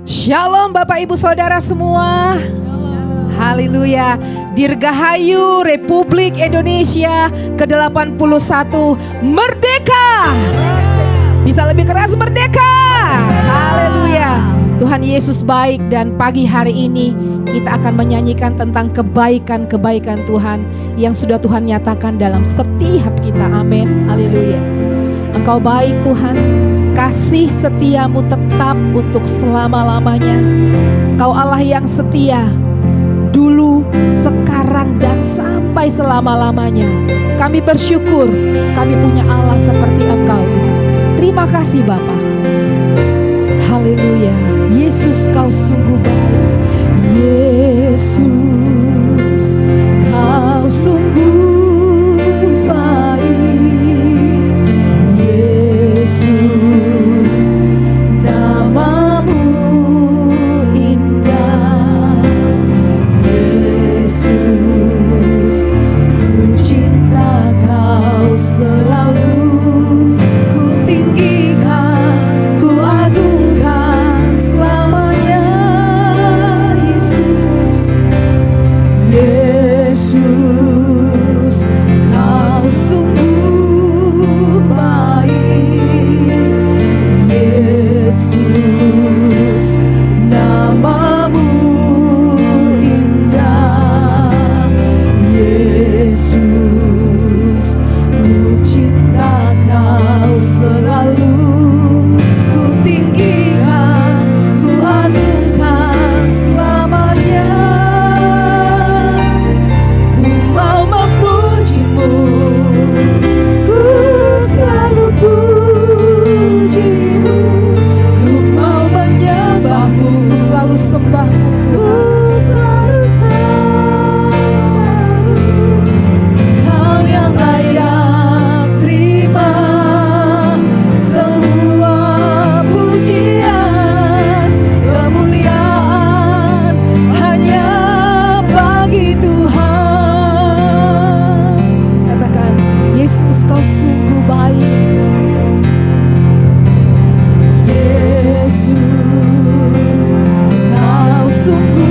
Shalom Bapak Ibu Saudara semua. Haleluya. Dirgahayu Republik Indonesia ke-81 Merdeka. Bisa lebih keras, merdeka. Haleluya. Tuhan Yesus baik, dan pagi hari ini kita akan menyanyikan tentang kebaikan-kebaikan Tuhan yang sudah Tuhan nyatakan dalam setiap kita. Amin. Haleluya. Engkau baik Tuhan. Kasih setiamu tetap untuk selama-lamanya. Kau Allah yang setia, dulu, sekarang, dan sampai selama-lamanya. Kami bersyukur kami punya Allah seperti Engkau Tuhan. Terima kasih Bapa. Haleluya. Yesus, Kau sungguh baik. Yesus, Kau sungguh sungguh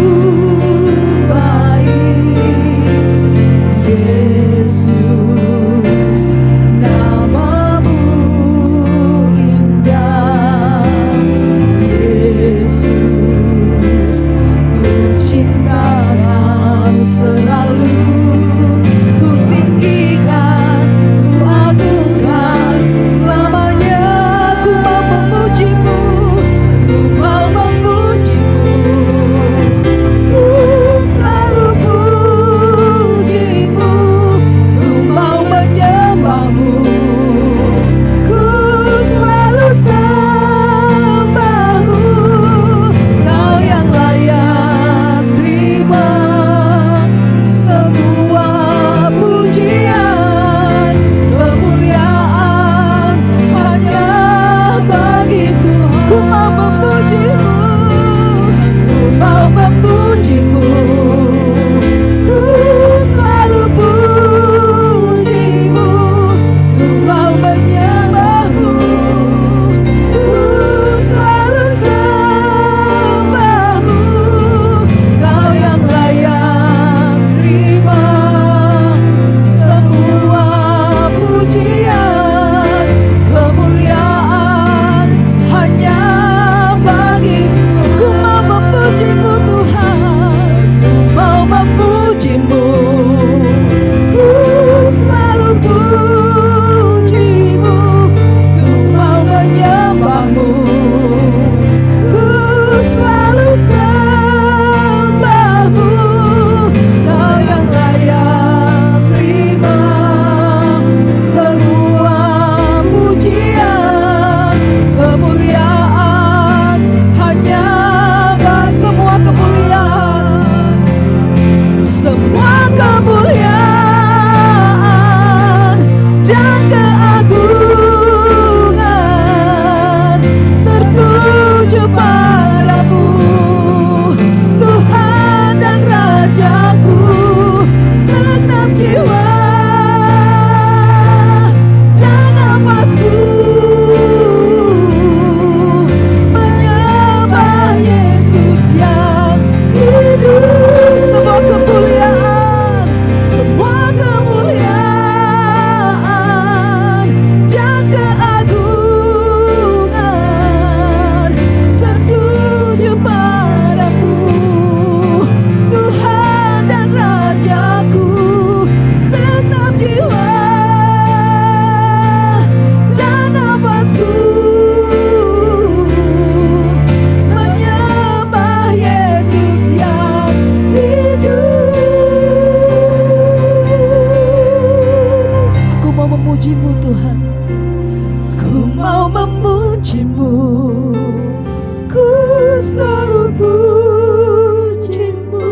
selalu pujimu,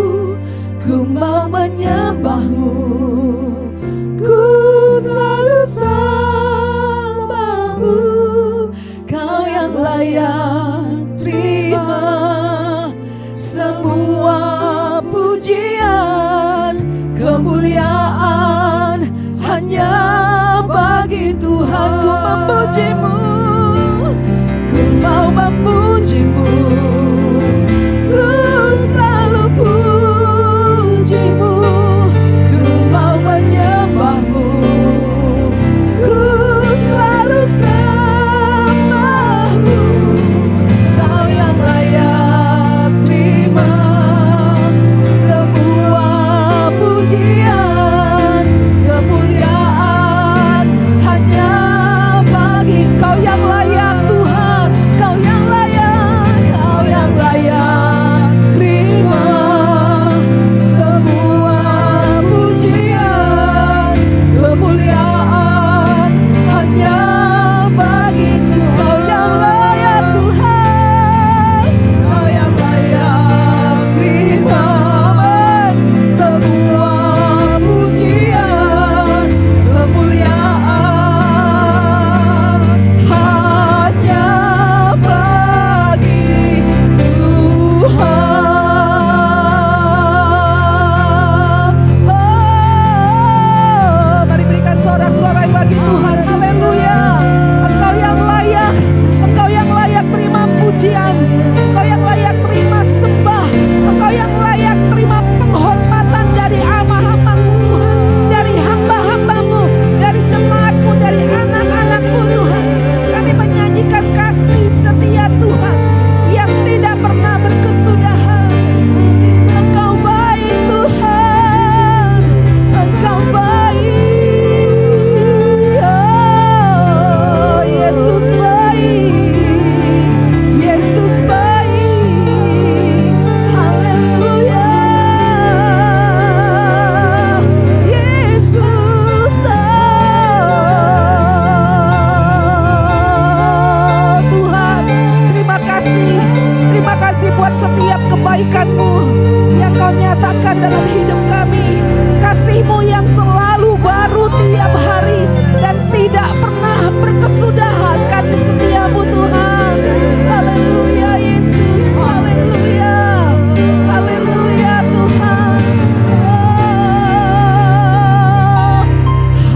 ku mau menyembahmu, ku selalu sembahmu. Kau yang layak terima semua pujian, kemuliaan hanya bagi Tuhan. Ku memujimu, ku mau memujimu, ku selalu pujimu, ku mau menyembahmu, ku selalu sembahmu. Kau yang layak terima semua pujian, kemuliaan hanya bagi Kau yang layak Tuhan. Kau yang layak, Kau yang layak terima semua pujian, kemuliaan hanya bagi Kau yang layak Tuhan. Kau yang layak terima semua pujian, kemuliaan hanya bagi Tuhan. Oh, mari berikan sorak-sorai bagi Tuhan. Haleluya. Engkau yang layak, Engkau yang layak terima pujian, Engkau yang layak terima sembah, Engkau yang layak terima penghormatan dari hamba-hambamu Tuhan, dari hamba-hambamu, dari jemaatmu, dari anak-anakmu Tuhan. Kami menyanyikan kasih setia Tuhan yang tidak pernah berkesudahan. Engkau baik Tuhan, Engkau baik. Oh, Yesus baik, Yesus baik. Haleluya. Yesus, Tuhan, terima kasih buat setiap kebaikan-Mu yang Kau nyatakan dalam hidup kami. Kasih-Mu yang selalu baru tiap hari dan tidak pernah berkesudahan. Kasih setia-Mu Tuhan. Haleluya Yesus, haleluya, haleluya Tuhan. Oh,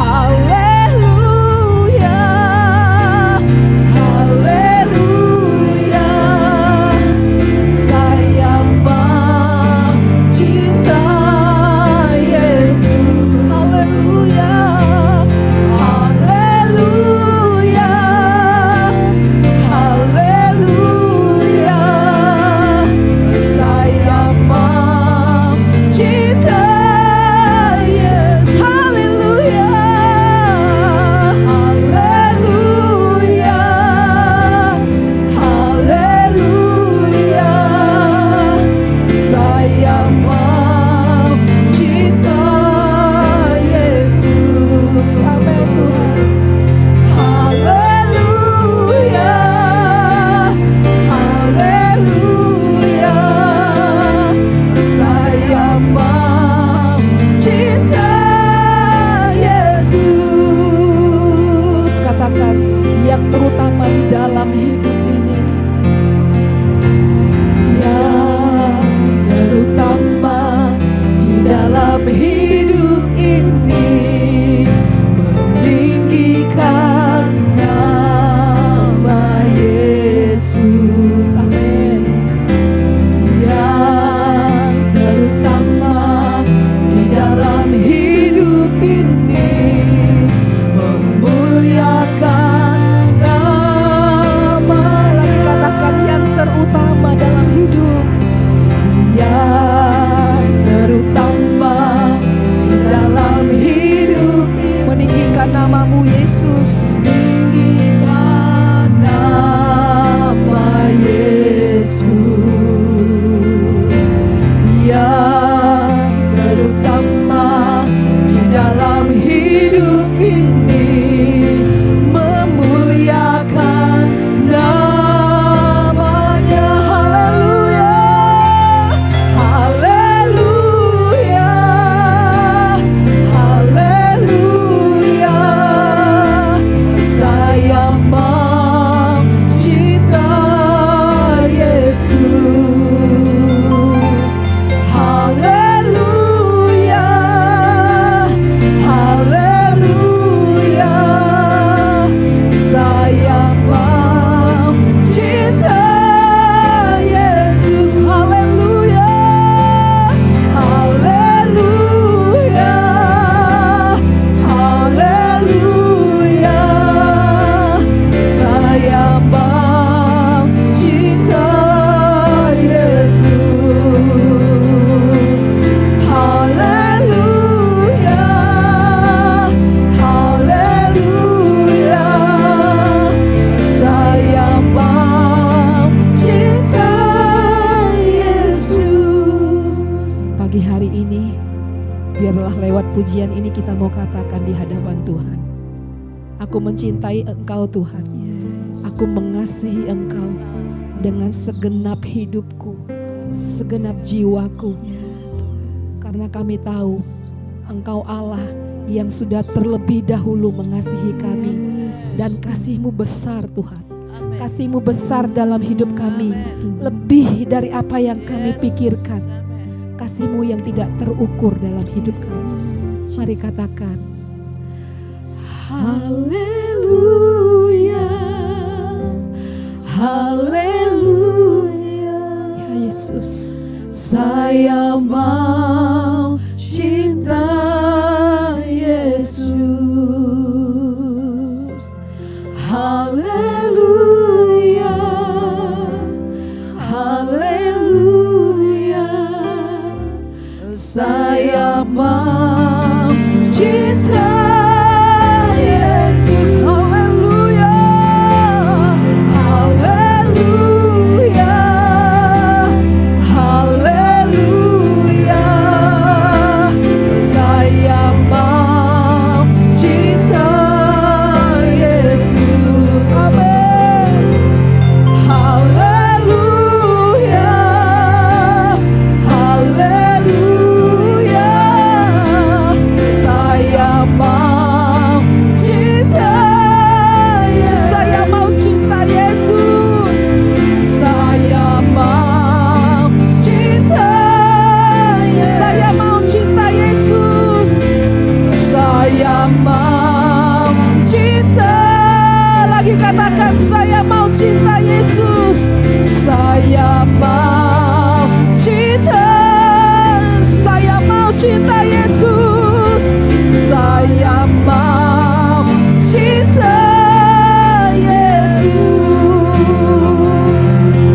haleluya, haleluya. Saya cinta Yesus, haleluya, haleluya. pujian ini kita mau katakan di hadapan Tuhan. Aku mencintai Engkau Tuhan. Aku mengasihi Engkau dengan segenap hidupku, segenap jiwaku. Karena kami tahu Engkau Allah yang sudah terlebih dahulu mengasihi kami. Dan kasih-Mu besar Tuhan. Kasih-Mu besar dalam hidup kami. Lebih dari apa yang kami pikirkan. Kasih-Mu yang tidak terukur dalam hidup kami. Mari katakan, haleluya, haleluya. Ya Yesus, saya mau cinta Yesus. Haleluya, haleluya. Saya mau cinta Yesus. Haleluya, haleluya, haleluya. Saya mau cinta Yesus. Amin. Haleluya, haleluya. Saya mau cinta Yesus. Saya mau cinta Yesus. Saya mau cinta Yesus. Saya mau cinta Yesus. Saya mau cinta. Lagi katakan, saya mau cinta Yesus. Saya mau cinta. Saya mau cinta Yesus. Saya mau cinta Yesus.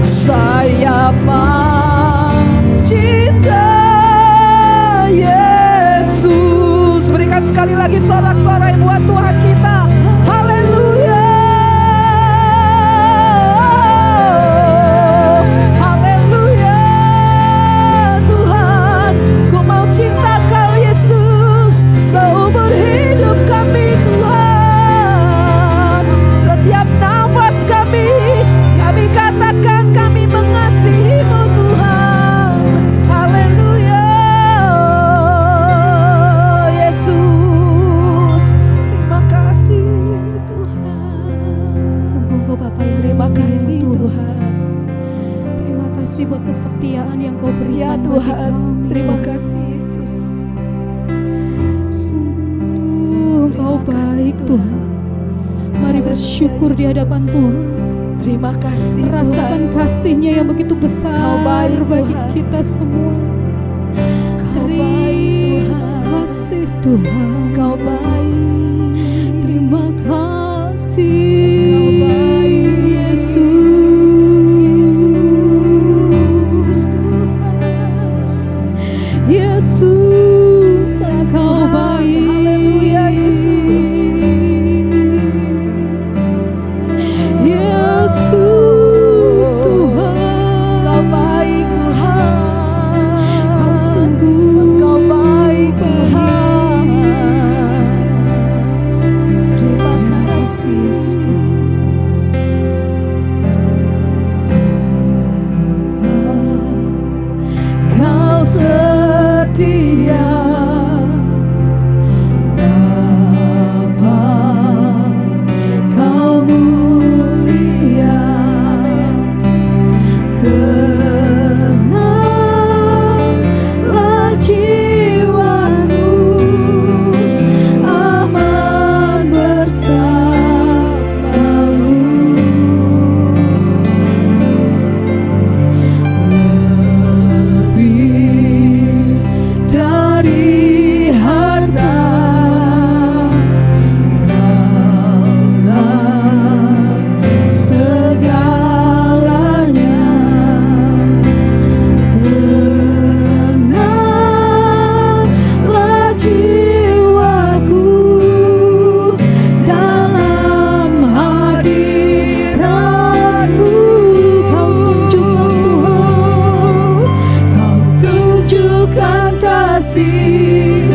Saya mau cinta Yesus. Berikan sekali lagi sorak-sorai buat Tuhan kita. Haleluya, haleluya. Tuhan, ku mau cinta Kau Yesus seumur hidup kami Tuhan. Setiap nafas kami katakan kami mengasihi-Mu Tuhan. Haleluya, Yesus. Terima kasih Tuhan. Sungguh Engkau Bapa yang Terima setia, kasih Tuhan. Terima kasih buat kesetiaan yang Kau berikan Ya bagi Tuhan, kami. terima kasih Yesus. Sungguh Engkau Terima kasih, baik Tuhan. Mari bersyukur di hadapan Tuhan. Terima kasih Rasakan kasih-Nya yang begitu besar Kau baik, bagi Tuhan. kita semua. Kau baik Tuhan. Kasih Tuhan. Kau baik. Terima kasih Kau baik. Yesus. Yesus, Engkau baik. Haleluya, Yesus. Yesus Tuhan, Kau baik Tuhan. Kau sungguh Engkau baik Tuhan. Terima kasih Yesus Tuhan. Kau setia. Bapa, Kau mulia. Tenanglah jiwaku, aman bersamamu. Lebih dari harta, Kaulah segalanya. Tenanglah jiwaku dalam hadirat-Mu. Kau tunjukkan Tuhan, Kau tunjukkan kasih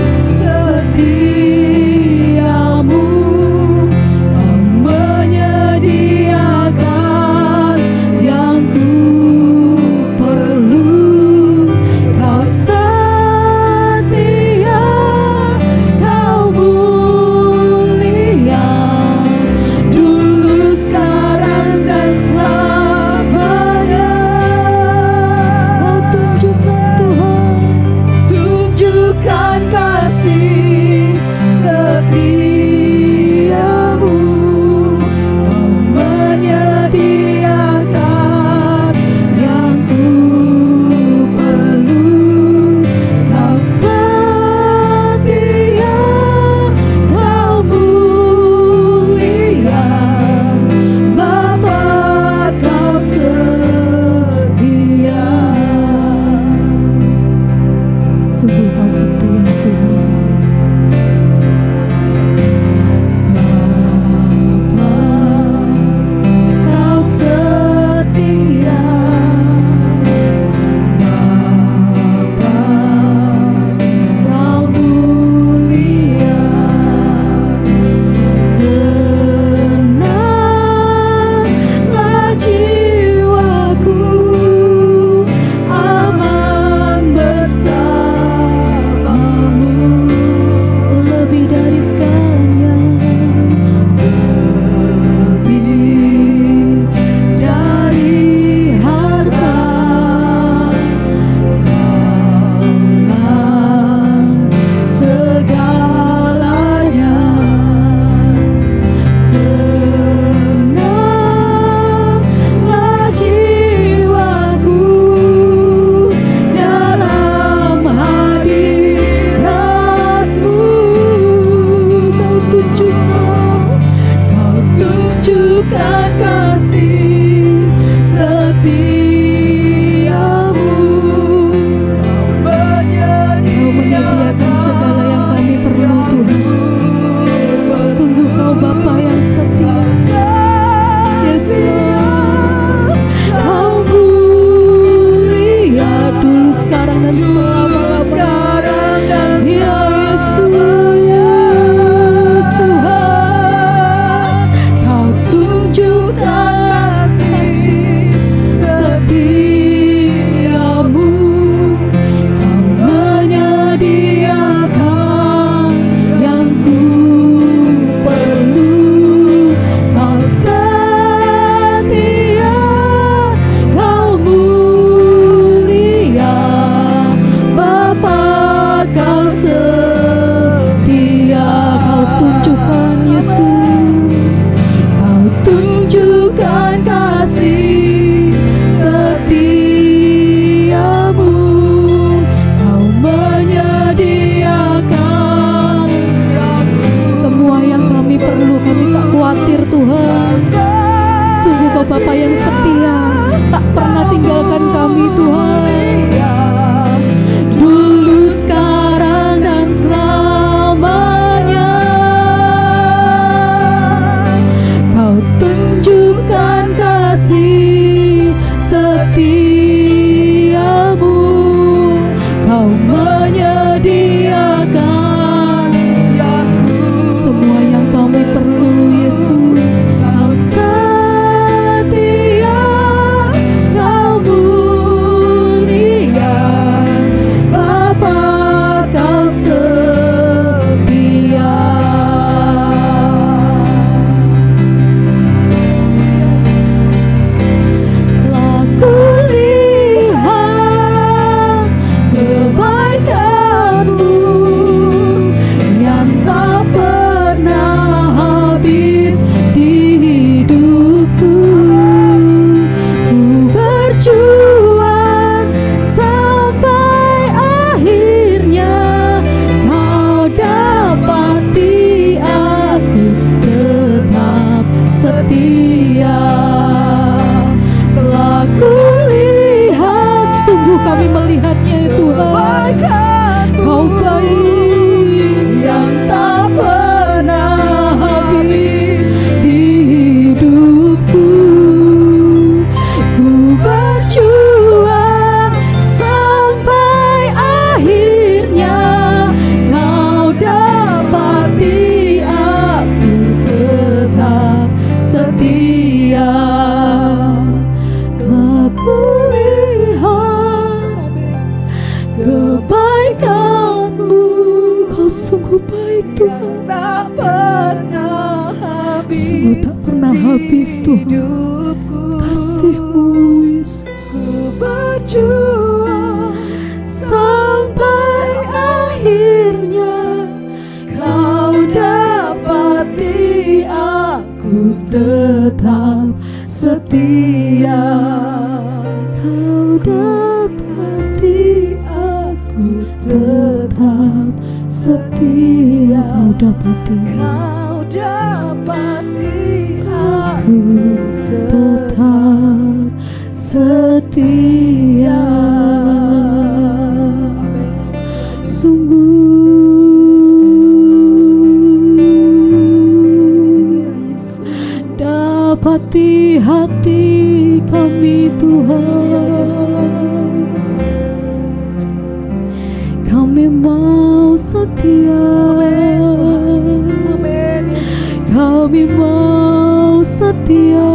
kebaikan-Mu. Kau sungguh baik Tuhan, tak pernah habis, sungguh tak pernah habis Tuhan. Kasih-Mu Yesus, ku berjuang sampai akhirnya Kau dapati aku tetap setia. Kau dapati aku tetap setia. Kau dapati aku tetap setia. Dapati hati kami Tuhan, kami mau setia. Kami mau setia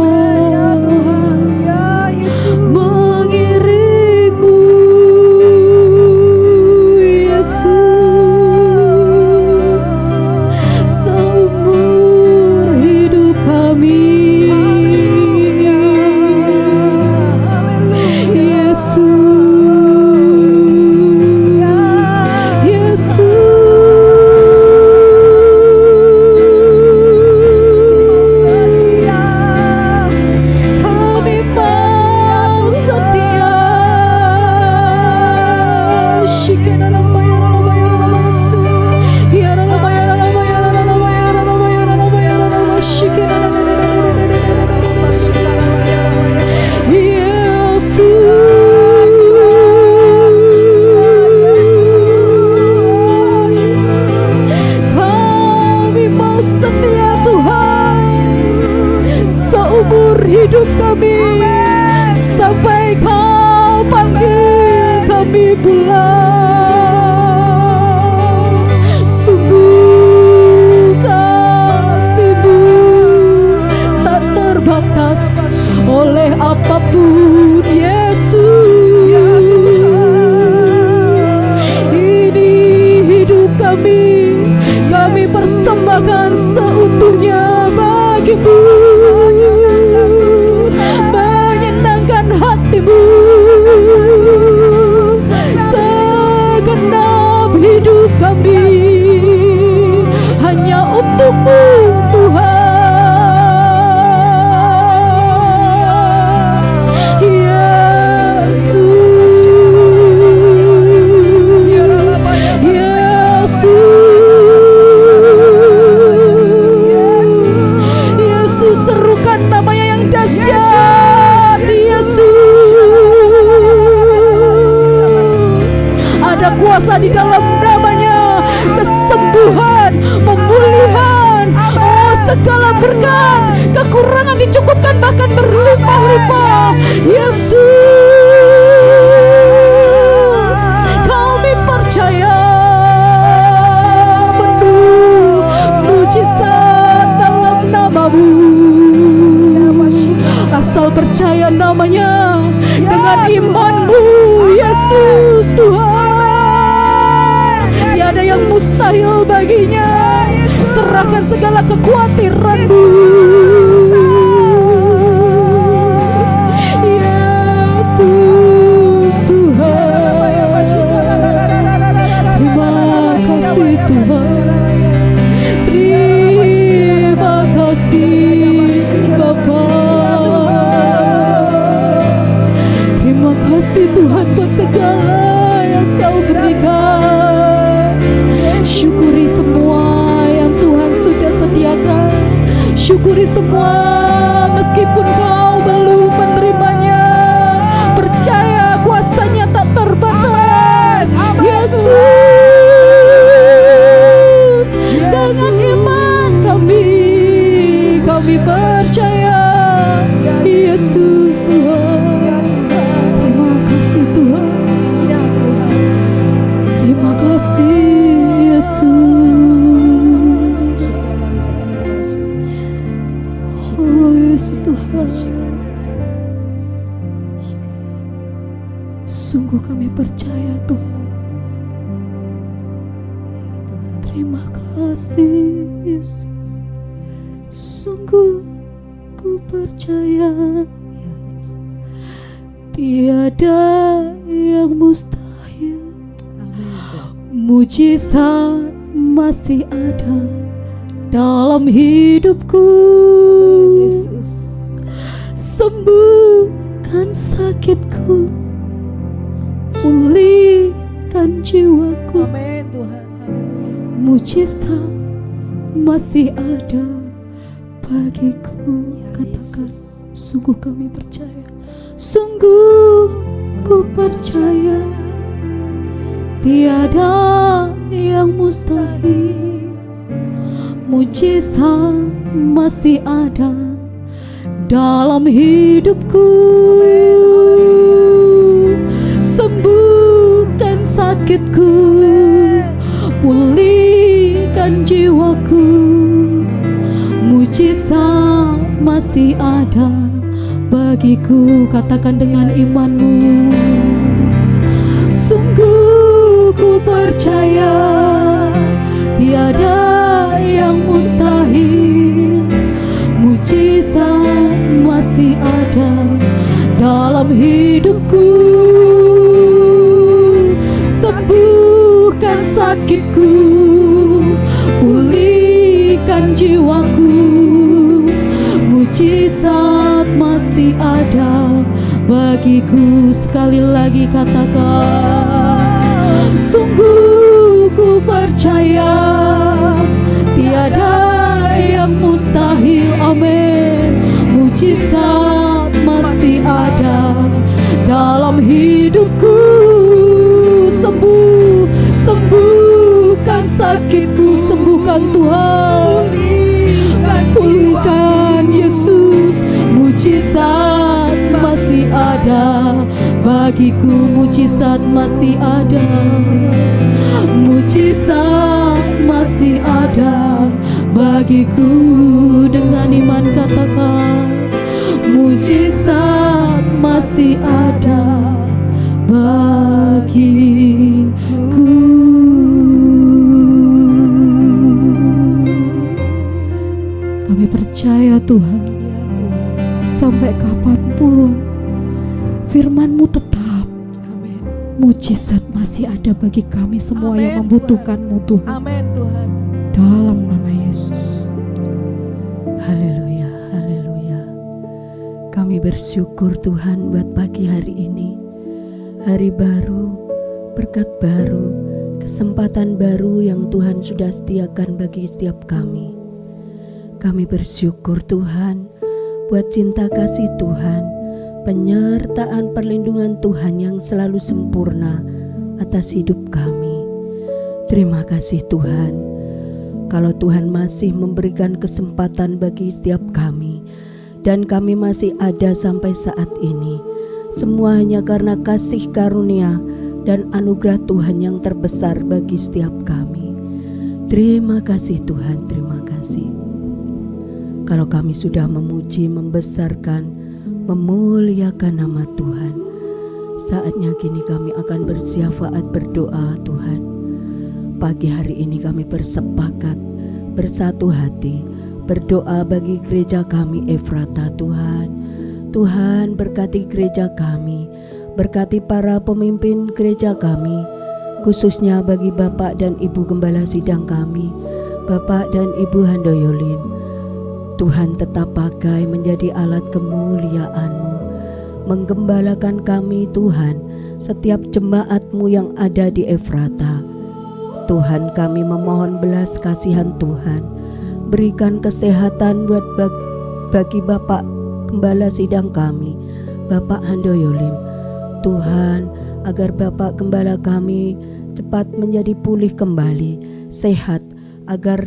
mengiring-Mu Yesus seumur hidup kami. Hidup kami sampai Kau panggil kami pulang. Sungguh kasih-Mu tak terbatas oleh apapun Yesus. Ini hidup kami persembahkan seutuhnya bagi-Mu, menyenangkan hati-Mu. Segenap hidup kami hanya untuk-Mu Tuhan Yesus. Yesus, serukan namanya yang dahsyat. Yesus, ada kuasa di dalam namanya, kesembuhan, pemulihan, segala berkat, kekurangan dicukupkan bahkan berlimpah-limpah. Yesus, kami percaya penuh mujizat dalam nama-Mu. Asal percaya namanya dengan iman-Mu Yesus Tuhan, tiada yang mustahil baginya. Serahkan segala kekhawatiran-Mu Yesus Tuhan. Terima kasih Tuhan, terima kasih Bapa. Terima kasih Tuhan buat segala yang Kau berikan. Syukuri semua yang Tuhan sudah sediakan. Syukuri semua meskipun kau belum menerimanya. Percaya kuasanya tak terbatas. Yesus, dengan iman kami percaya. Yesus Tuhan, terima kasih Tuhan. Terima kasih Yesus. Oh Yesus Tuhan, sungguh kami percaya Tuhan, Terima kasih Yesus, sungguh ku percaya tiada yang mustahil. Mujizat masih ada dalam hidupku. Yesus. Sembuhkan sakitku, pulihkan jiwaku. Amin Tuhan. Mujizat masih ada bagiku. Ya, Katakan, Yesus. sungguh kami percaya, sungguh ku percaya tiada yang mustahil. Mujizat masih ada dalam hidupku. Sembuhkan sakitku, pulihkan jiwaku. Mujizat masih ada bagiku. Katakan dengan imanmu, sungguh ku percaya tiada yang mustahil. Mujizat masih ada dalam hidupku. Sembuhkan sakitku, pulihkan jiwaku. Mujizat masih ada bagiku. Sekali lagi katakan, sungguh ku percaya tiada yang mustahil. Amin. Mujizat masih ada dalam hidupku. Sembuhkan sakitku, sembuhkan Tuhan, pulihkan Yesus. Mujizat masih ada bagiku. Mujizat masih ada, mujizat masih ada bagiku. Dengan iman katakan, mujizat masih ada bagiku. Kami percaya Tuhan, sampai kapanpun firman-Mu tetap. Amin. Mujizat masih ada bagi kami semua Amin, yang membutuhkan-Mu Tuhan. Amin Tuhan. Dalam nama Yesus. Haleluya, haleluya. Kami bersyukur Tuhan buat pagi hari ini. Hari baru, berkat baru, kesempatan baru yang Tuhan sudah sediakan bagi setiap kami. Kami bersyukur Tuhan buat cinta kasih Tuhan, penyertaan perlindungan Tuhan yang selalu sempurna atas hidup kami. Terima kasih Tuhan. Kalau Tuhan masih memberikan kesempatan bagi setiap kami, dan kami masih ada sampai saat ini, semua hanya karena kasih karunia dan anugerah Tuhan yang terbesar bagi setiap kami. Terima kasih Tuhan, terima kasih. Kalau kami sudah memuji, membesarkan, memuliakan nama Tuhan, saatnya kini kami akan bersyafaat berdoa Tuhan. Pagi hari ini kami bersepakat bersatu hati berdoa bagi gereja kami Efrata Tuhan. Tuhan berkati gereja kami, berkati para pemimpin gereja kami, khususnya bagi Bapak dan Ibu Gembala Sidang kami, Bapak dan Ibu Handoyolin. Tuhan tetap pakai menjadi alat kemuliaan-Mu, menggembalakan kami Tuhan, setiap jemaat-Mu yang ada di Efrata. Tuhan, kami memohon belas kasihan Tuhan, berikan kesehatan buat bagi Bapak Gembala Sidang kami, Bapak Handoyolim. Tuhan, agar Bapak Gembala kami cepat menjadi pulih kembali, sehat, agar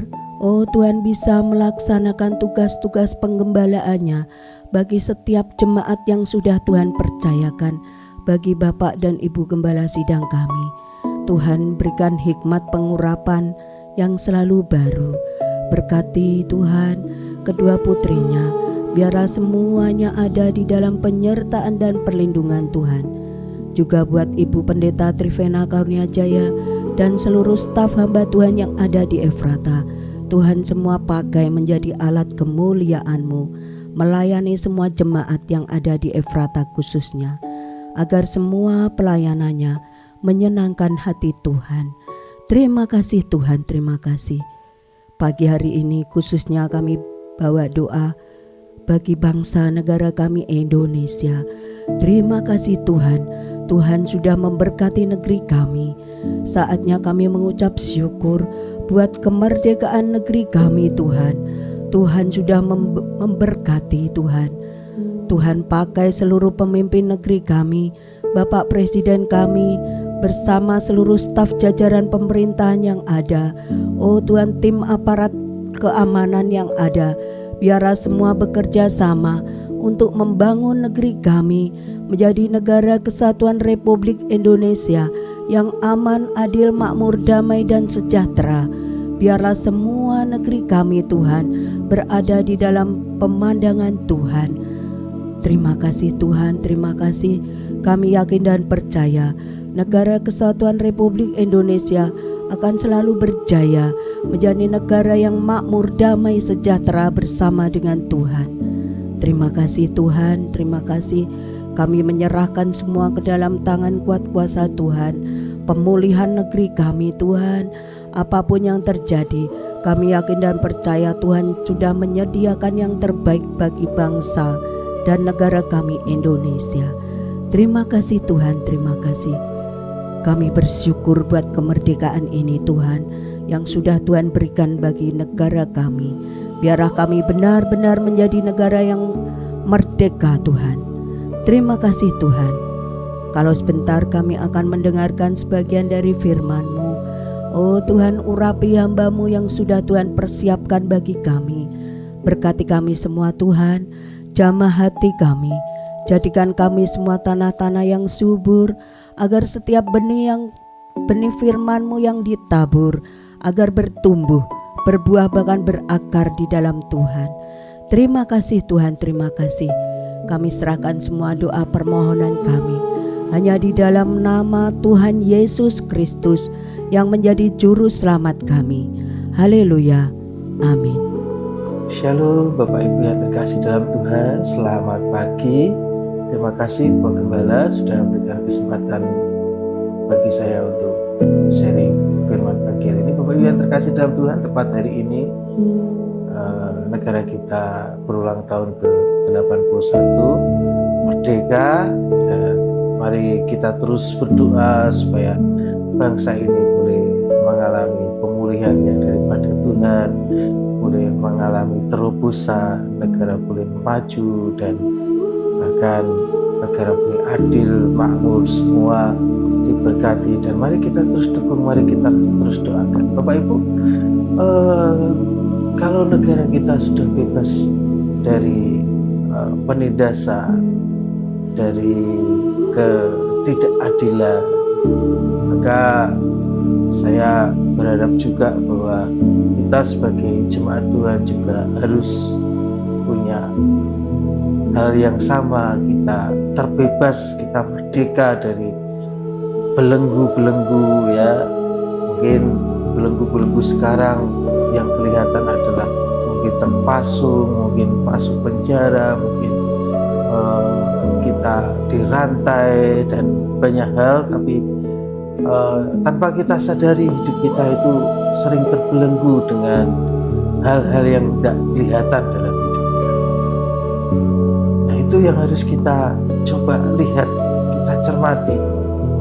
Tuhan bisa melaksanakan tugas-tugas penggembalaannya bagi setiap jemaat yang sudah Tuhan percayakan, bagi Bapak dan Ibu Gembala Sidang kami. Tuhan, berikan hikmat pengurapan yang selalu baru. Berkati Tuhan kedua putrinya, biarlah semuanya ada di dalam penyertaan dan perlindungan Tuhan. Juga buat Ibu Pendeta Trivena Karunia Jaya, dan seluruh staf hamba Tuhan yang ada di Efrata. Tuhan semua pakai menjadi alat kemuliaan-Mu, melayani semua jemaat yang ada di Efrata khususnya, agar semua pelayanannya menyenangkan hati Tuhan. Terima kasih Tuhan, terima kasih. Pagi hari ini khususnya kami bawa doa bagi bangsa negara kami Indonesia. Terima kasih Tuhan, Tuhan sudah memberkati negeri kami. Saatnya kami mengucap syukur buat kemerdekaan negeri kami Tuhan. Tuhan sudah memberkati Tuhan. Tuhan pakai seluruh pemimpin negeri kami, Bapak Presiden kami, bersama seluruh staf jajaran pemerintahan yang ada. Oh Tuhan, tim aparat keamanan yang ada, biarlah semua bekerja sama untuk membangun negeri kami menjadi negara kesatuan Republik Indonesia yang aman, adil, makmur, damai dan sejahtera. Biarlah semua negeri kami Tuhan berada di dalam pemandangan Tuhan. Terima kasih Tuhan, terima kasih. Kami yakin dan percaya negara kesatuan Republik Indonesia akan selalu berjaya menjadi negara yang makmur, damai, sejahtera bersama dengan Tuhan. Terima kasih Tuhan, terima kasih. Kami menyerahkan semua ke dalam tangan kuat kuasa Tuhan. Pemulihan negeri kami Tuhan, apapun yang terjadi, kami yakin dan percaya Tuhan sudah menyediakan yang terbaik bagi bangsa dan negara kami Indonesia. Terima kasih Tuhan, terima kasih. Kami bersyukur buat kemerdekaan ini Tuhan, yang sudah Tuhan berikan bagi negara kami. Biarlah kami benar-benar menjadi negara yang merdeka Tuhan. Terima kasih Tuhan. Kalau sebentar kami akan mendengarkan sebagian dari firman-Mu. Oh Tuhan, urapi hamba-Mu yang sudah Tuhan persiapkan bagi kami. Berkati kami semua Tuhan, jamah hati kami. Jadikan kami semua tanah-tanah yang subur, agar setiap benih firman-Mu yang ditabur, agar bertumbuh, berbuah bahkan berakar di dalam Tuhan. Terima kasih Tuhan, terima kasih. Kami serahkan semua doa permohonan kami hanya di dalam nama Tuhan Yesus Kristus yang menjadi juru selamat kami. Haleluya, amin. Shalom Bapak Ibu yang terkasih dalam Tuhan, selamat pagi. Terima kasih Pak Gembala sudah memberikan kesempatan bagi saya untuk sharing firman pagi hari ini. Bapak Ibu yang terkasih dalam Tuhan, tepat hari ini negara kita berulang tahun ke-81 merdeka. Mari kita terus berdoa supaya bangsa ini boleh mengalami pemulihannya daripada Tuhan, boleh mengalami terobosan, negara boleh maju dan bahkan negara boleh adil, makmur, semua diberkati. Dan mari kita terus dukung, mari kita terus doakan. Bapak Ibu, kalau negara kita sudah bebas dari penindasan, dari ketidakadilan, maka saya berharap juga bahwa kita sebagai jemaat Tuhan juga harus punya hal yang sama. Kita terbebas, kita merdeka dari belenggu-belenggu, ya. Mungkin belenggu-belenggu sekarang yang kelihatan adalah mungkin terpasung, mungkin masuk penjara, mungkin kita dirantai dan banyak hal, tapi tanpa kita sadari hidup kita itu sering terbelenggu dengan hal-hal yang tidak kelihatan dalam hidup kita. Nah, itu yang harus kita coba lihat, kita cermati.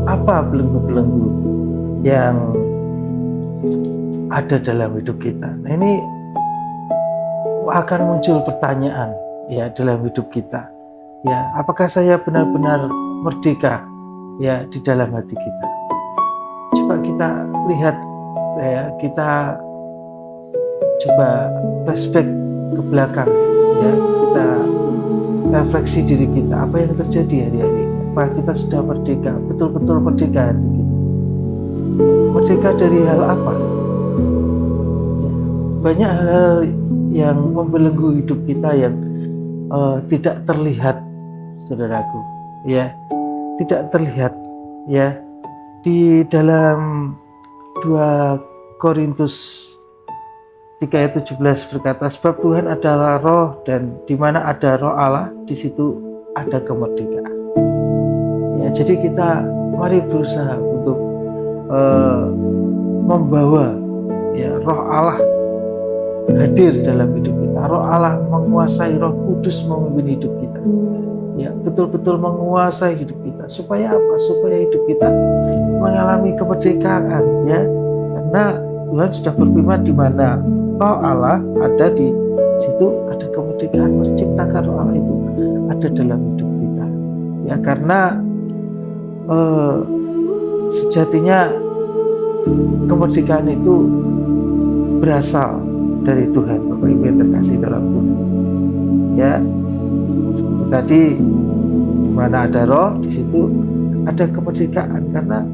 Apa belenggu-belenggu yang ada dalam hidup kita? Nah, ini akan muncul pertanyaan ya dalam hidup kita. Ya, apakah saya benar-benar merdeka ya di dalam hati kita? Coba kita lihat ya, kita coba flashback ke belakang ya, kita refleksi diri kita, apa yang terjadi hari-hari ini? Apa kita sudah merdeka, betul-betul merdeka hati kita? Merdeka dari hal apa? Ya, banyak hal yang membelenggu hidup kita yang tidak terlihat, saudaraku, ya, tidak terlihat ya di dalam 2 Korintus 3 ayat 17 berkata, sebab Tuhan adalah roh, dan di mana ada roh Allah, di situ ada kemerdekaan. Ya, jadi kita mari berusaha untuk membawa ya roh Allah hadir dalam hidup kita. Roh Allah menguasai, Roh Kudus memimpin hidup kita. Ya, betul-betul menguasai hidup kita. Supaya apa? Supaya hidup kita mengalami kemerdekaan, ya. Karena Tuhan sudah berfirman, di mana Roh Allah ada, di situ ada kemerdekaan. Menciptakan Roh Allah itu ada dalam hidup kita. Ya, karena sejatinya kemerdekaan itu berasal dari Tuhan, Bapak Ibu yang terkasih dalam Tuhan. Ya, seperti tadi, di mana ada roh, di situ ada kemerdekaan. Karena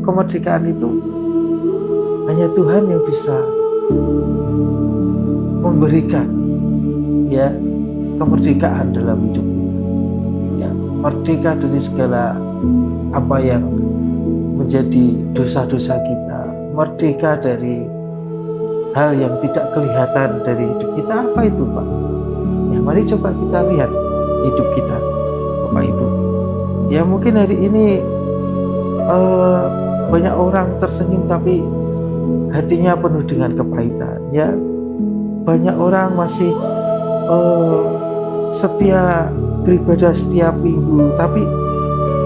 kemerdekaan itu hanya Tuhan yang bisa memberikan, ya, kemerdekaan dalam hidup kita. Ya, merdeka dari segala apa yang menjadi dosa-dosa kita, merdeka dari hal yang tidak kelihatan dari hidup kita. Apa itu, Pak? Ya, mari coba kita lihat hidup kita, Bapak Ibu. Ya, mungkin hari ini banyak orang tersenyum tapi hatinya penuh dengan kepahitan. Ya, banyak orang masih setia beribadah setiap minggu, tapi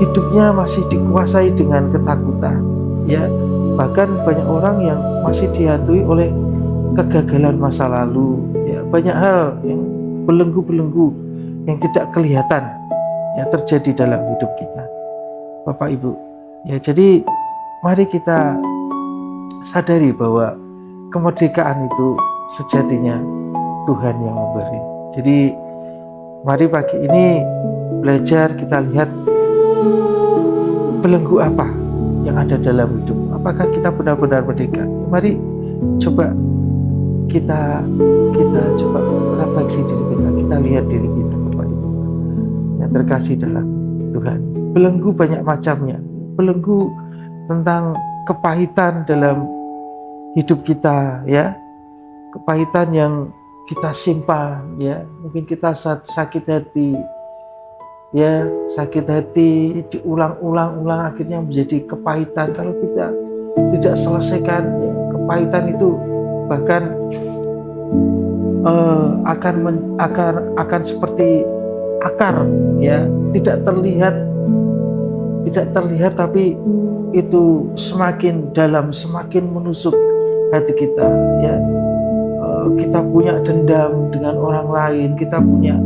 hidupnya masih dikuasai dengan ketakutan. Ya, bahkan banyak orang yang masih dihantui oleh kegagalan masa lalu. Ya, banyak hal yang belenggu-belenggu yang tidak kelihatan ya terjadi dalam hidup kita, Bapak Ibu. Ya, jadi mari kita sadari bahwa kemerdekaan itu sejatinya Tuhan yang memberi. Jadi mari pagi ini belajar, kita lihat belenggu apa yang ada dalam hidup. Apakah kita benar-benar merdeka? Ya, mari coba kita coba refleksi diri kita lihat diri kita, Bapak Ibu yang terkasih dalam Tuhan. Belenggu banyak macamnya. Belenggu tentang kepahitan dalam hidup kita, ya, kepahitan yang kita simpan, ya, mungkin kita sakit hati, ya, sakit hati diulang-ulang akhirnya menjadi kepahitan. Kalau kita tidak selesaikan, ya, kepahitan itu bahkan akan seperti akar, ya, tidak terlihat tapi itu semakin dalam, semakin menusuk hati kita, ya. Kita punya dendam dengan orang lain, kita punya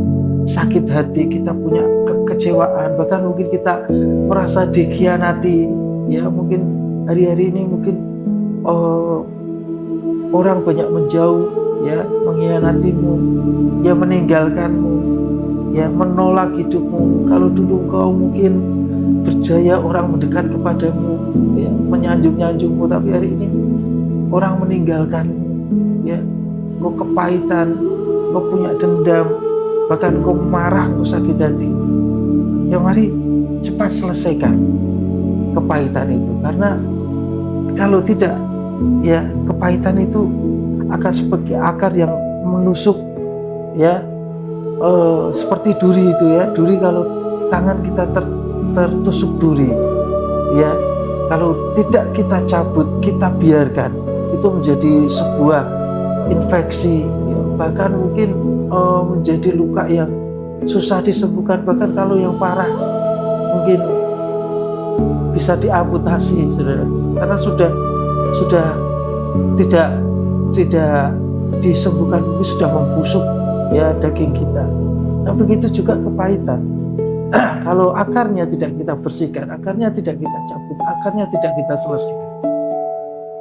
sakit hati, kita punya kekecewaan, bahkan mungkin kita merasa dikhianati, ya. Mungkin hari-hari ini mungkin orang banyak menjauh, ya, mengkhianatimu, ya, meninggalkanmu, ya, menolak hidupmu. Kalau dulu kau mungkin berjaya, orang mendekat kepadamu, ya, menyanjung-nyanjungmu, tapi hari ini orang meninggalkanmu, ya. Kau kepahitan, kau punya dendam, bahkan kau marah, kau sakit hati. Ya, mari cepat selesaikan kepahitan itu, karena kalau tidak, ya, kepahitan itu akan seperti akar yang menusuk, ya, seperti duri itu, ya. Duri, kalau tangan kita tertusuk duri, ya, kalau tidak kita cabut, kita biarkan, itu menjadi sebuah infeksi, ya, bahkan mungkin menjadi luka yang susah disembuhkan. Bahkan kalau yang parah mungkin bisa diamputasi, saudara, karena sudah tidak disembuhkan, mungkin sudah membusuk, ya, daging kita. Nah, begitu juga kepahitan. Kalau akarnya tidak kita bersihkan, akarnya tidak kita cabut, akarnya tidak kita selesaikan,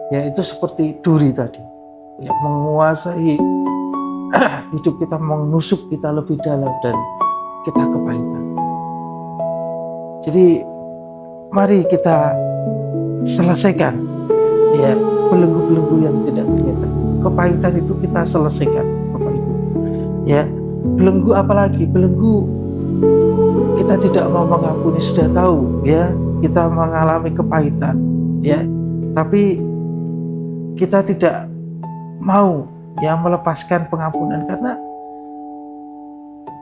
ya, itu seperti duri tadi, ya, menguasai hidup kita, menusuk kita lebih dalam, dan kita kepahitan. Jadi mari kita selesaikan, ya, belenggu-belenggu yang tidak kelihatan. Kepahitan itu kita selesaikan, Bapak Ibu. Ya, belenggu apalagi? Belenggu kita tidak mau mengampuni, sudah tahu, ya, kita mengalami kepahitan, ya, tapi kita tidak mau ya melepaskan pengampunan, karena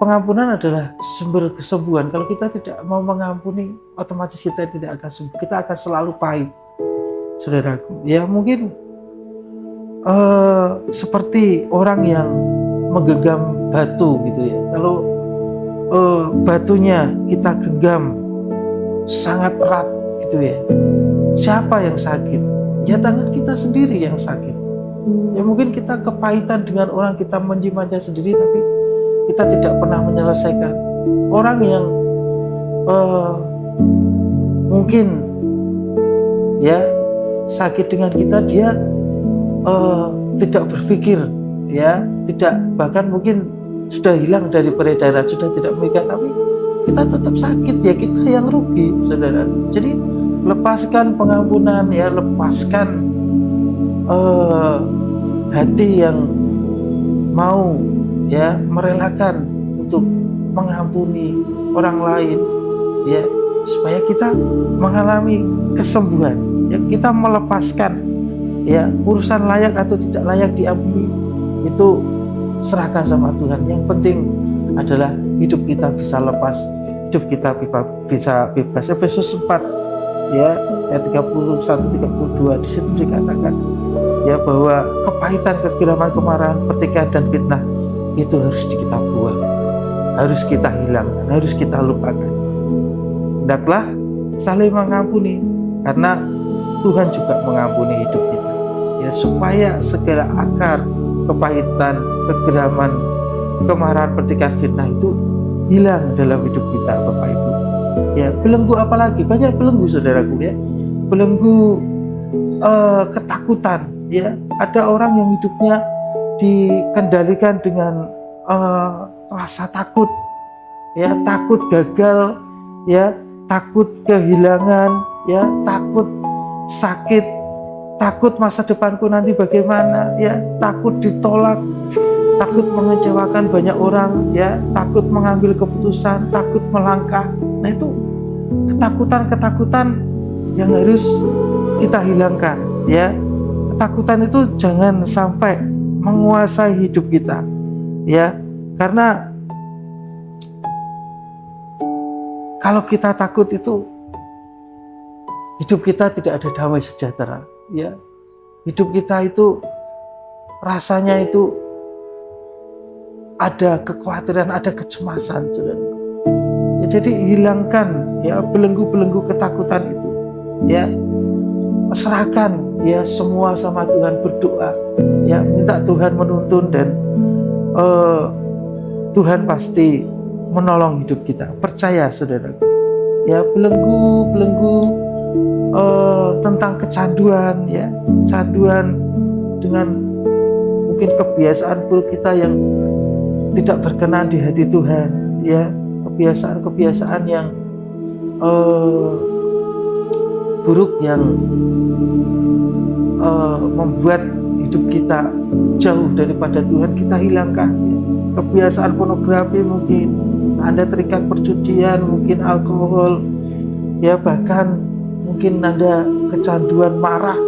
pengampunan adalah sumber kesembuhan. Kalau kita tidak mau mengampuni, otomatis kita tidak akan sembuh. Kita akan selalu pahit, saudaraku. Ya mungkin seperti orang yang menggenggam batu gitu ya. Kalau batunya kita genggam sangat erat gitu ya, siapa yang sakit? Ya tangan kita sendiri yang sakit. Ya mungkin kita kepahitan dengan orang, kita menji-manja sendiri, tapi kita tidak pernah menyelesaikan. Orang yang mungkin ya sakit dengan kita, dia tidak berpikir, ya tidak, bahkan mungkin sudah hilang dari peredaran, sudah tidak mengikat, tapi kita tetap sakit, ya kita yang rugi, saudara. Jadi lepaskan pengampunan, ya lepaskan hati yang mau ya merelakan untuk mengampuni orang lain, ya supaya kita mengalami kesembuhan. Ya kita melepaskan, ya urusan layak atau tidak layak diampuni itu serahkan sama Tuhan. Yang penting adalah hidup kita bisa lepas, hidup kita bisa bebas. Efesus 4 ya ayat 31 32 di situ dikatakan ya bahwa kepahitan, kegeraman, kemarahan, pertikaian dan fitnah itu harus kita buang, harus kita hilangkan, harus kita lupakan. Hendaklah saling mengampuni karena Tuhan juga mengampuni hidup kita. Ya supaya segala akar kepahitan, kegeraman, kemarahan, pertikaian, fitnah itu hilang dalam hidup kita, Bapak Ibu. Ya, belenggu apalagi? Banyak belenggu, saudaraku ya. Belenggu ketakutan, ya. Ada orang yang hidupnya dikendalikan dengan rasa takut, ya, takut gagal, ya, takut kehilangan, ya, takut sakit, takut masa depanku nanti bagaimana, ya, takut ditolak, takut mengecewakan banyak orang, ya, takut mengambil keputusan, takut melangkah. Nah itu ketakutan-ketakutan yang harus kita hilangkan, ya. Ketakutan itu jangan sampai menguasai hidup kita, ya. Karena kalau kita takut itu hidup kita tidak ada damai sejahtera, ya. Hidup kita itu rasanya itu ada kekhawatiran, ada kecemasan, saudara. Ya, jadi hilangkan ya belenggu-belenggu ketakutan itu, ya. Serahkan ya semua sama Tuhan, berdoa, ya minta Tuhan menuntun dan Tuhan pasti menolong hidup kita. Percaya, saudara. Ya belenggu-belenggu tentang kecanduan, ya kecanduan dengan mungkin kebiasaan buruk kita yang tidak berkenan di hati Tuhan, ya kebiasaan-kebiasaan yang buruk yang membuat hidup kita jauh daripada Tuhan, kita hilangkan. Kebiasaan pornografi mungkin, Anda terikat perjudian, mungkin alkohol, ya bahkan mungkin Anda kecanduan marah.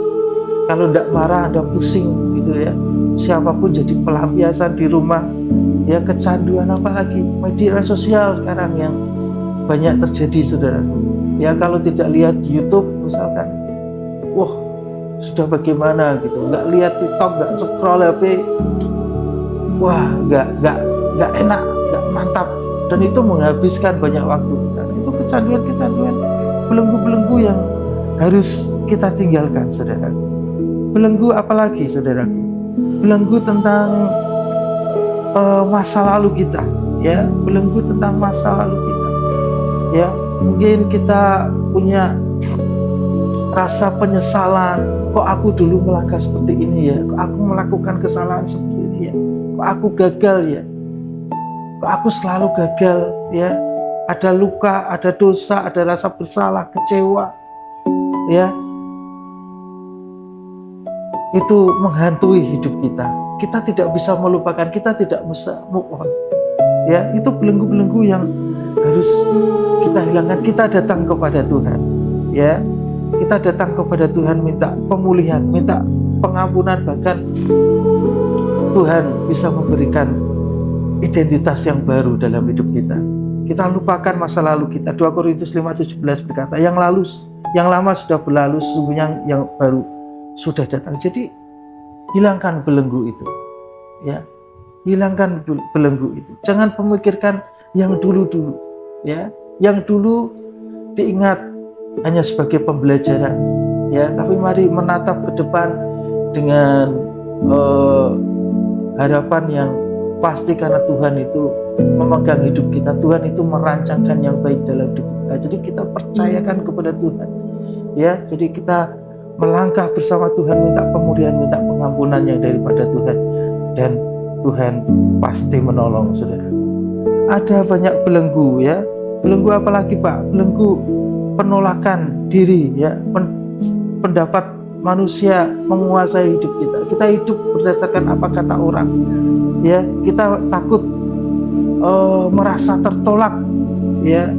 Kalau tidak marah Anda pusing gitu ya. Siapapun jadi pelampiasan di rumah, ya kecanduan apalagi media sosial sekarang yang banyak terjadi, saudara. Ya kalau tidak lihat YouTube misalkan, wah sudah bagaimana gitu, nggak lihat TikTok, nggak scroll HP, wah nggak enak, nggak mantap, dan itu menghabiskan banyak waktu kita. Itu kecanduan, belenggu-belenggu yang harus kita tinggalkan, saudara. Belenggu apalagi, saudara? Belenggu tentang masa lalu kita, ya belenggu tentang masa lalu kita, ya mungkin kita punya rasa penyesalan, kok aku dulu melangkah seperti ini ya, kok aku melakukan kesalahan seperti ini ya, kok aku gagal ya, kok aku selalu gagal ya, ada luka, ada dosa, ada rasa bersalah, kecewa, ya itu menghantui hidup kita. Kita tidak bisa melupakan, kita tidak bisa move on. Ya, itu belenggu-belenggu yang harus kita hilangkan. Kita datang kepada Tuhan, ya. Kita datang kepada Tuhan minta pemulihan, minta pengampunan, bahkan Tuhan bisa memberikan identitas yang baru dalam hidup kita. Kita lupakan masa lalu kita. 2 Korintus 5:17 berkata, yang lama sudah berlalu, sesungguhnya yang baru sudah datang. Jadi hilangkan belenggu itu, ya, hilangkan belenggu itu. Jangan memikirkan yang dulu-dulu, ya, yang dulu diingat hanya sebagai pembelajaran, ya. Tapi mari menatap ke depan dengan harapan yang pasti, karena Tuhan itu memegang hidup kita. Tuhan itu merancangkan yang baik dalam hidup kita. Jadi kita percayakan kepada Tuhan, ya. Jadi kita melangkah bersama Tuhan, minta pemulihan, minta pengampunan yang daripada Tuhan, dan Tuhan pasti menolong, saudara. Ada banyak belenggu, ya. Belenggu apa lagi, Pak? Belenggu penolakan diri, ya. Pendapat manusia menguasai hidup kita. Kita hidup berdasarkan apa kata orang, ya. Kita takut merasa tertolak, ya.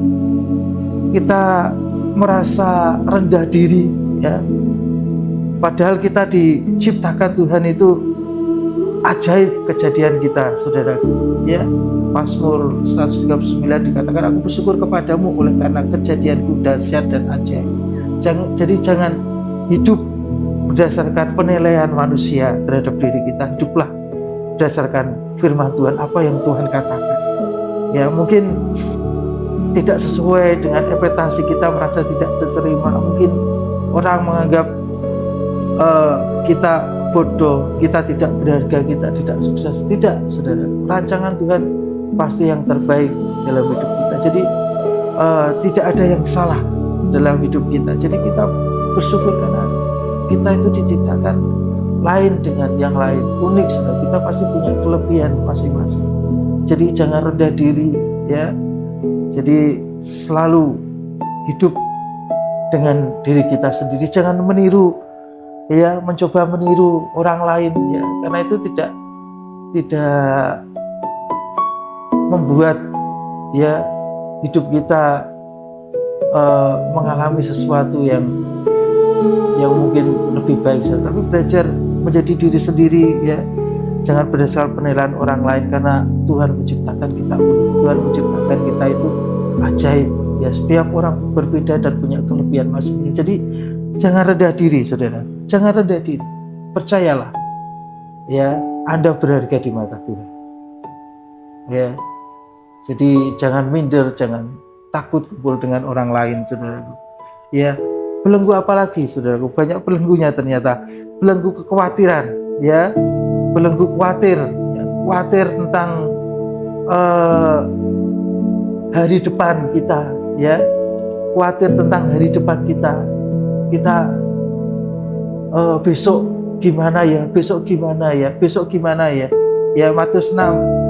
Kita merasa rendah diri, ya. Padahal kita diciptakan Tuhan itu ajaib kejadian kita, saudaraku, ya. Mazmur 139 dikatakan, aku bersyukur kepadamu oleh karena kejadianku dahsyat dan ajaib. Jadi jangan hidup berdasarkan penilaian manusia terhadap diri kita. Hiduplah berdasarkan firman Tuhan, apa yang Tuhan katakan. Ya, mungkin tidak sesuai dengan ekspektasi kita, merasa tidak diterima. Mungkin orang menganggap kita bodoh, kita tidak berharga, kita tidak sukses. Tidak, saudara. Rancangan Tuhan pasti yang terbaik dalam hidup kita. Jadi tidak ada yang salah dalam hidup kita. Jadi kita bersyukur karena kita itu diciptakan lain dengan yang lain, unik, saudara. Kita pasti punya kelebihan masing-masing. Jadi jangan rendah diri, ya. Jadi selalu hidup dengan diri kita sendiri. Jangan meniru, ya, mencoba meniru orang lain, ya. Karena itu tidak membuat, ya, hidup kita mengalami sesuatu yang mungkin lebih baik, tapi belajar menjadi diri sendiri, ya. Jangan berdasarkan penilaian orang lain, karena Tuhan menciptakan kita. Tuhan menciptakan kita itu ajaib, ya. Setiap orang berbeda dan punya kelebihan masing-masing. Jadi jangan rendah diri, saudara. Jangan rendah diri. Percayalah, ya, Anda berharga di mata Tuhan, ya. Jadi jangan minder, jangan takut kumpul dengan orang lain, saudaraku, ya. Belenggu apa lagi, saudaraku? Banyak belenggunya ternyata. Belenggu kekhawatiran, ya. Belenggu khawatir, ya. Khawatir tentang hari depan kita, ya. Khawatir tentang hari depan kita. Kita besok gimana ya? Besok gimana ya? Besok gimana ya? Ya, Matius 6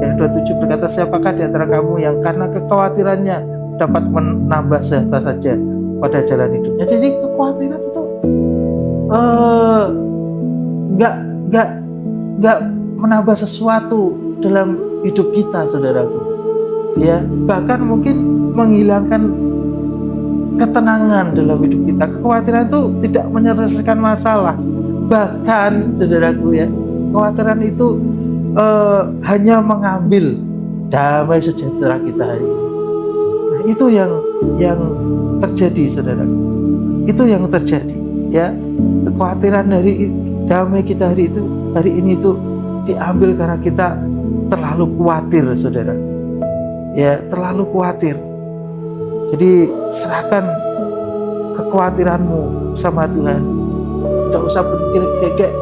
ayat 27 berkata, siapakah di antara kamu yang karena kekhawatirannya dapat menambah sejahtera saja pada jalan hidupnya. Jadi kekhawatiran itu nggak menambah sesuatu dalam hidup kita, saudaraku, ya. Bahkan mungkin menghilangkan ketenangan dalam hidup kita. Kekhawatiran itu tidak menyelesaikan masalah. Bahkan, saudaraku, ya, kekhawatiran itu hanya mengambil damai sejahtera kita hari ini. Nah, itu yang terjadi, saudara. Itu yang terjadi, ya. Kekhawatiran dari damai kita hari ini itu diambil karena kita terlalu khawatir, saudara. Ya, terlalu khawatir. Jadi serahkan kekhawatiranmu sama Tuhan. Tidak usah berpikir kayak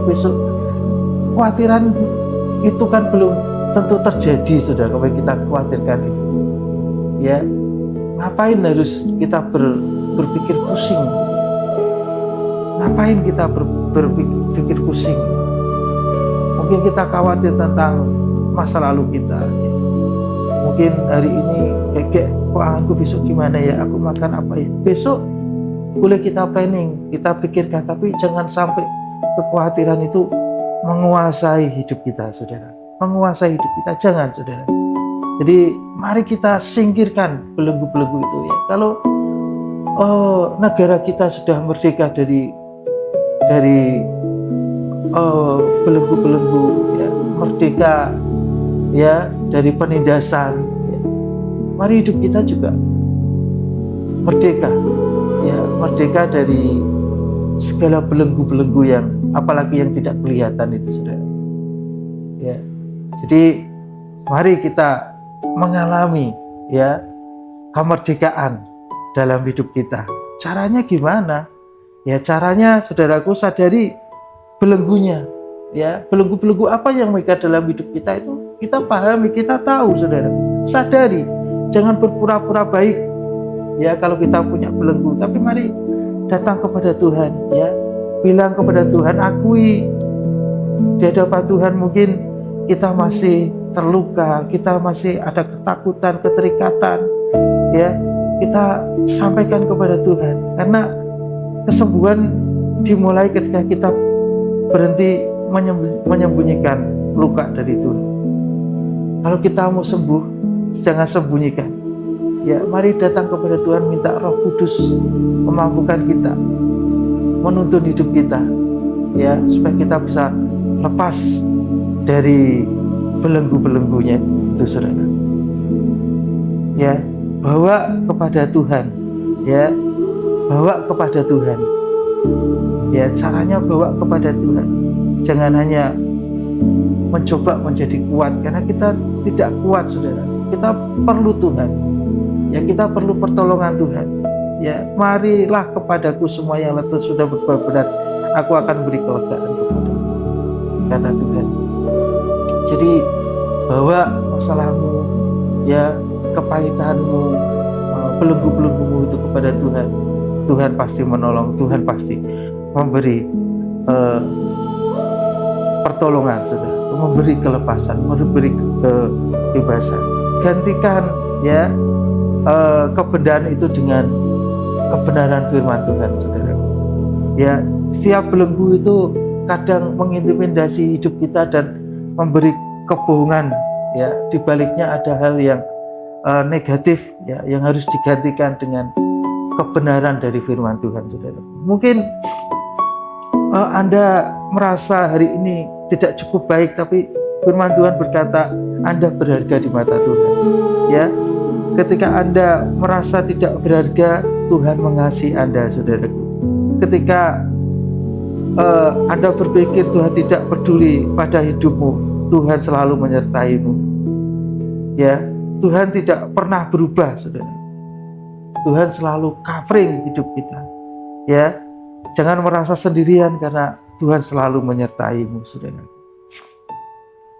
besok. Kekhawatiran itu kan belum tentu terjadi, saudara, kalau kita khawatirkan itu, ya. Ngapain harus kita berpikir pusing? Ngapain kita berpikir pusing? Mungkin kita khawatir tentang masa lalu kita, ya. Mungkin hari ini kayak aku besok gimana ya, aku makan apa ya. Besok boleh kita planning, kita pikirkan, tapi jangan sampai kekhawatiran itu menguasai hidup kita, saudara. Menguasai hidup kita, jangan, saudara. Jadi mari kita singkirkan belenggu-belenggu itu, ya. Kalau negara kita sudah merdeka dari belenggu-belenggu, ya, merdeka ya dari penindasan. Ya. Mari hidup kita juga merdeka, ya, merdeka dari segala belenggu-belenggu yang apalagi yang tidak kelihatan itu, saudara. Ya, jadi mari kita mengalami ya kemerdekaan dalam hidup kita. Caranya gimana? Ya caranya, saudaraku, sadari belenggunya. Ya, belenggu-belenggu apa yang mereka dalam hidup kita itu kita pahami, kita tahu, saudara. Sadari, jangan berpura-pura baik. Ya, kalau kita punya belenggu, tapi mari datang kepada Tuhan, ya. Bilang kepada Tuhan, akui di hadapan Tuhan mungkin kita masih terluka, kita masih ada ketakutan, keterikatan, ya. Kita sampaikan kepada Tuhan, karena kesembuhan dimulai ketika kita berhenti menyembunyikan luka dari Tuhan. Kalau kita mau sembuh, jangan sembunyikan. Ya, mari datang kepada Tuhan, minta Roh Kudus memampukan kita, menuntun hidup kita, ya, supaya kita bisa lepas dari belenggu-belenggunya itu, saudara. Ya, bawa kepada Tuhan, ya, bawa kepada Tuhan. Ya, caranya bawa kepada Tuhan. Jangan hanya mencoba menjadi kuat, karena kita tidak kuat, saudara. Kita perlu Tuhan. Ya, kita perlu pertolongan Tuhan. Ya, marilah kepadaku semua yang letih sudah berat, aku akan beri kelegaan kepadamu, kata Tuhan. Jadi bawa masalahmu, ya, kepahitanmu, belenggu-belenggumu itu kepada Tuhan. Tuhan pasti menolong, Tuhan pasti memberi pertolongan, saudara, memberi kelepasan, memberi kebebasan. Gantikan ya kebenaran itu dengan kebenaran firman Tuhan, saudara. Ya, setiap belenggu itu kadang mengintimidasi hidup kita dan memberi kebohongan. Ya, di baliknya ada hal yang negatif, ya, yang harus digantikan dengan kebenaran dari firman Tuhan, saudara. Mungkin Anda merasa hari ini tidak cukup baik, tapi firman Tuhan berkata Anda berharga di mata Tuhan. Ya, ketika Anda merasa tidak berharga, Tuhan mengasihi Anda, saudaraku. Ketika Anda berpikir Tuhan tidak peduli pada hidupmu, Tuhan selalu menyertaimu. Ya, Tuhan tidak pernah berubah, saudara. Tuhan selalu covering hidup kita. Ya, jangan merasa sendirian karena Tuhan selalu menyertaimu, saudara.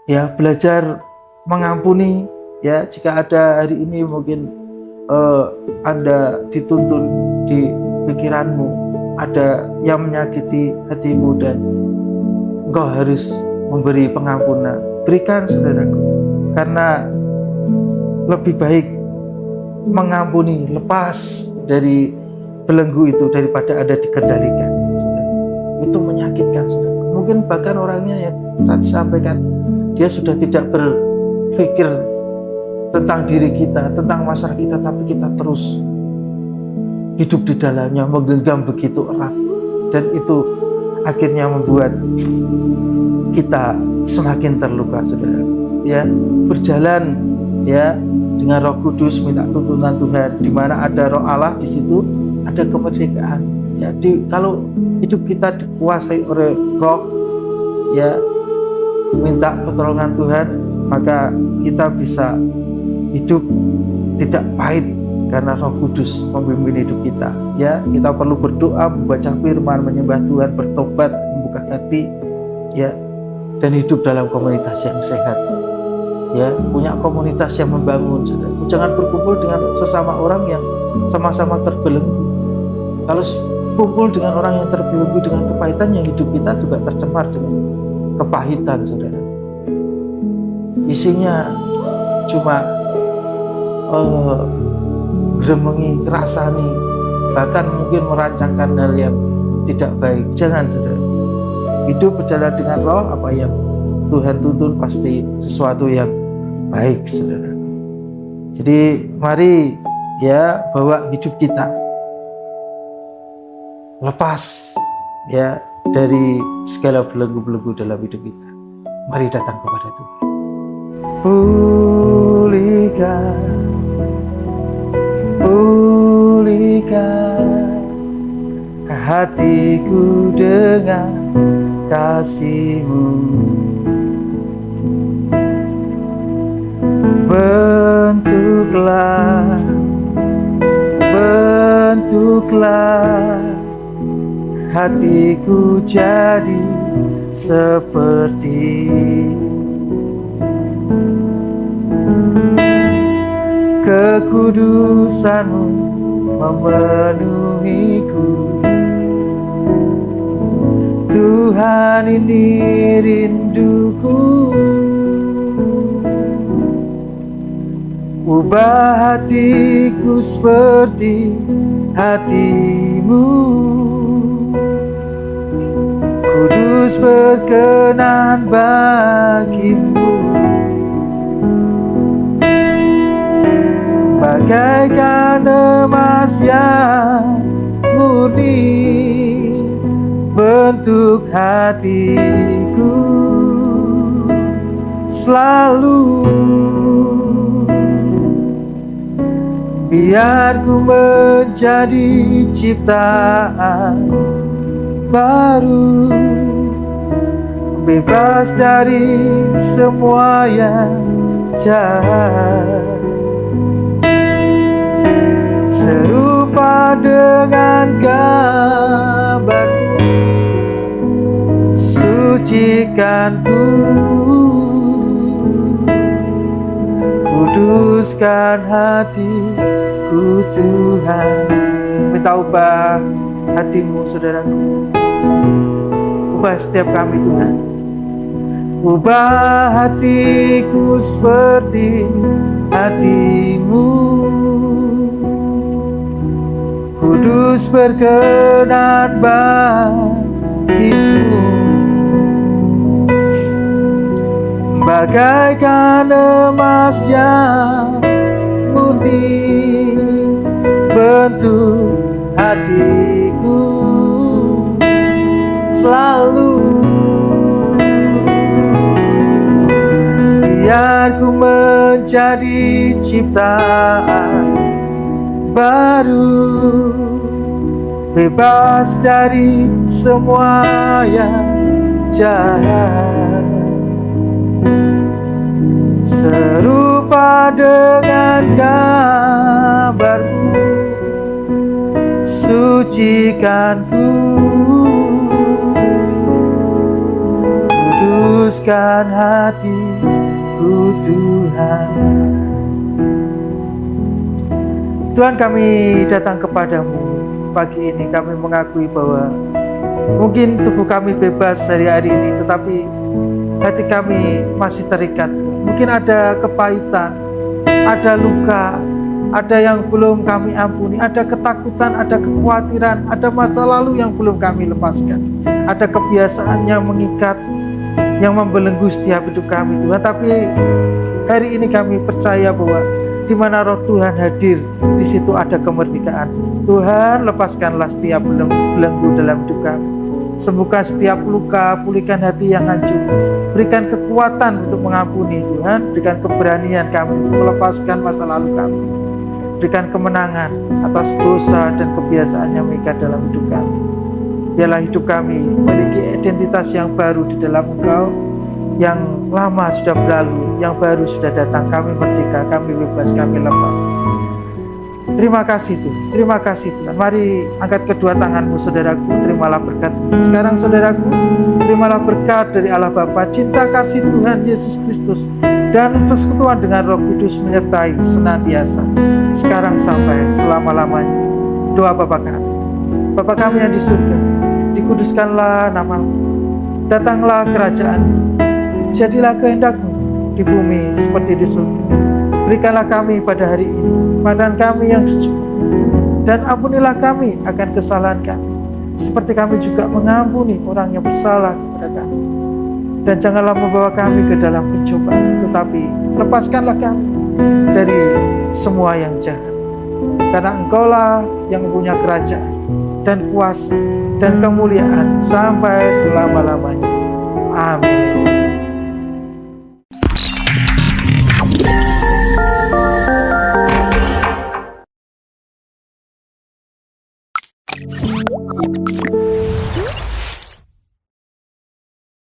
Ya, belajar mengampuni. Ya, jika ada hari ini mungkin Anda dituntun di pikiranmu, ada yang menyakiti hatimu dan engkau harus memberi pengampunan. Berikan, saudaraku, karena lebih baik mengampuni, lepas dari belenggu itu daripada Anda dikendalikan, saudara. Itu menyakitkan, saudara. Mungkin bahkan orangnya yang saya sampaikan, dia sudah tidak berpikir tentang diri kita, tentang masalah kita, tapi kita terus hidup di dalamnya, menggenggam begitu erat, dan itu akhirnya membuat kita semakin terluka, saudara. Ya, berjalan ya dengan Roh Kudus, minta tuntunan Tuhan. Di mana ada Roh Allah, di situ ada kemerdekaan. Ya, kalau hidup kita dikuasai oleh Roh, ya, minta pertolongan Tuhan, maka kita bisa hidup tidak pahit karena Roh Kudus memimpin hidup kita. Ya, kita perlu berdoa, membaca firman, menyembah Tuhan, bertobat, membuka hati, ya, dan hidup dalam komunitas yang sehat. Ya, punya komunitas yang membangun, saudara. Jangan berkumpul dengan sesama orang yang sama-sama terbelenggu. Kalau kumpul dengan orang yang terbelenggu dengan kepahitan, yang hidup kita juga tercemar dengan kepahitan, saudara. Isinya cuma geremengi, kerasani, bahkan mungkin merancangkan hal yang tidak baik. Jangan, saudara. Hidup berjalan dengan Roh, apa yang Tuhan tuntun pasti sesuatu yang baik, saudara. Jadi mari ya bawa hidup kita lepas ya dari segala belenggu-belenggu dalam hidup kita. Mari datang kepada Tuhan. Pulihkan hatiku dengan kasih-Mu. Bentuklah hatiku jadi seperti kekudusan-Mu memenuhiku. Tuhan, ini rinduku. Ubah hatiku seperti hati-Mu. Kudus berkenan bagi-Mu. Bagaikan emas yang murni, bentuk hatiku selalu. Biar ku menjadi ciptaan baru, bebas dari semua yang jahat, serupa dengan gambar-Mu. Sucikan ku, kuduskan hatiku Tuhan. Minta ubah hatimu, saudaraku. Ubah setiap kami Tuhan. Ubah hatiku seperti hati-Mu. Kudus berkenan bagi-Mu. Bagaikan emas yang murni, bentuk hatiku selalu. Biar ku menjadi ciptaan baru, bebas dari semua yang jahat, serupa dengan gambar-Mu. Sucikan ku, kuduskan hatiku Tuhan. Tuhan, kami datang kepadamu pagi ini. Kami mengakui bahwa mungkin tubuh kami bebas dari hari ini, tetapi hati kami masih terikat. Mungkin ada kepahitan, ada luka, ada yang belum kami ampuni, ada ketakutan, ada kekhawatiran, ada masa lalu yang belum kami lepaskan, ada kebiasaan yang mengikat, yang membelenggu setiap hidup kami Tuhan. Tapi hari ini kami percaya bahwa di mana roh Tuhan hadir, di situ ada kemerdekaan. Tuhan, lepaskanlah setiap belenggu dalam hidup kami. Sembuhkan setiap luka, pulihkan hati yang hancur. Berikan kekuatan untuk mengampuni Tuhan. Berikan keberanian kami untuk melepaskan masa lalu kami. Berikan kemenangan atas dosa dan kebiasaan yang mengikat dalam hidup kami. Biarlah hidup kami memiliki identitas yang baru di dalam Engkau. Yang lama sudah berlalu, yang baru sudah datang. Kami merdeka, kami bebas, kami lepas. Terima kasih Tuhan, terima kasih Tuhan. Mari angkat kedua tanganmu saudaraku, terimalah berkat Tuhan. Sekarang saudaraku, terimalah berkat dari Allah Bapa, cinta kasih Tuhan Yesus Kristus, dan persekutuan dengan Roh Kudus menyertai senantiasa, sekarang sampai selama-lamanya. Doa Bapa kami. Bapa kami yang di surga, dikuduskanlah nama-Mu, datanglah kerajaan-Mu, jadilah kehendak-Mu di bumi seperti di surga. Berikanlah kami pada hari ini makanan kami yang secukupnya, dan ampunilah kami akan kesalahan kami, seperti kami juga mengampuni orang yang bersalah kepada kami. Dan janganlah membawa kami ke dalam pencobaan, tetapi lepaskanlah kami dari semua yang jahat. Karena Engkaulah yang mempunyai kerajaan, dan kuasa dan kemuliaan sampai selama-lamanya. Amin.